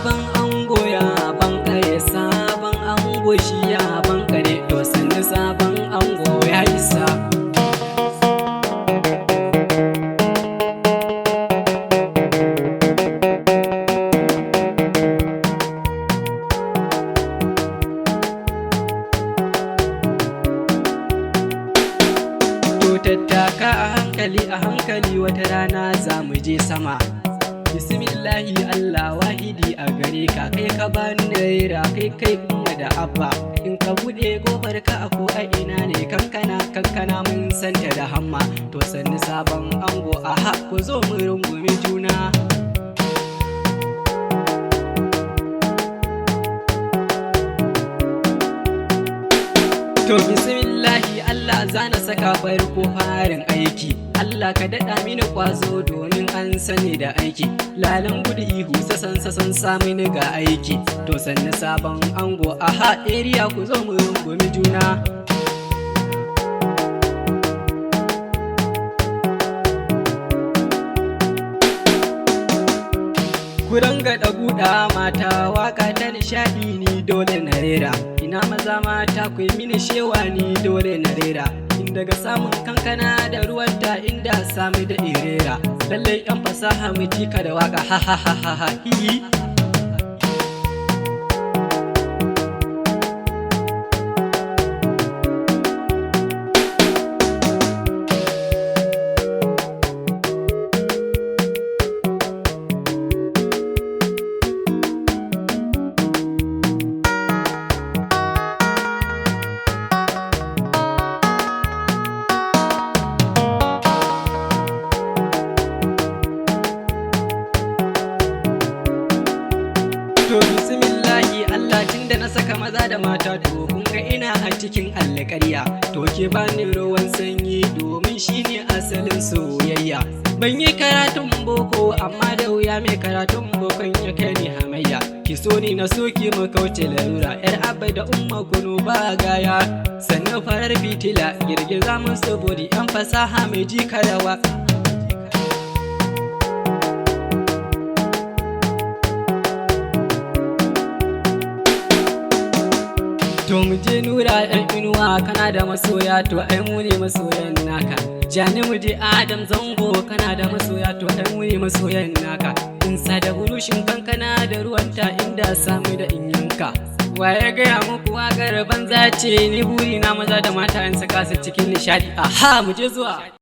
sabon ango ya bankare, sabon ango shi ya bankare, to sannu sabon ango ya isa. Tattaka a hankali wata rana za mu je sama. Bismillahi Allah wahidi a gare ka, kai ka bani naira, kai kuma da abba. In ka buɗe ƙofar ka a ko a ina ne, kankana mun santa da hamma. To sannu sabon ango, aha ku zo mu rungume juna. To bismillahi Allah zana saka farko farin aiki. Allah ka daɗa mini ƙwazo domin an sani da aiki. Lalan gudu ihu sasan sa mini ga aiki. To sannu sabon ango, aha area ku zo mu rungumi juna. Ku rangada guda mata, waka ta nishaɗi ni dole na rera. Ina maza mata ku yi mini shewa ni dole na rera. In daga samun kankana da ruwanta inda sami da irera. Lallai yan fasaha mu tika da waka ha ha ha ha ha hi. To bismillahi Allah, tunda na saka maza da mata, to kun ga ina a cikin alƙarya. To ke bani ruwan sanyi domin shine asalin soyayya. Ban yi karatun boko amma da wuya mai karatun bokon ya kai ni hamayya. Ki so ni na so ki mu kauce larura, yar abba da umma kunu ba gaya. Sannan farar fitila girgiza mun saboda yan fasaha mai jika da waka. To mu je Nura ɗan inuwa, kana da masoya to ai mu ne masoyan naka. Jani mu je Adam Zango, kana da masoya to ai mu ne masoyan naka. Insa da burushin kankana da ruwanta inda samu da inyanka. Waye gaya muku waƙar banza ce, ni buri na maza da mata in saka su cikin nishaɗi. Aha mu je zuwa.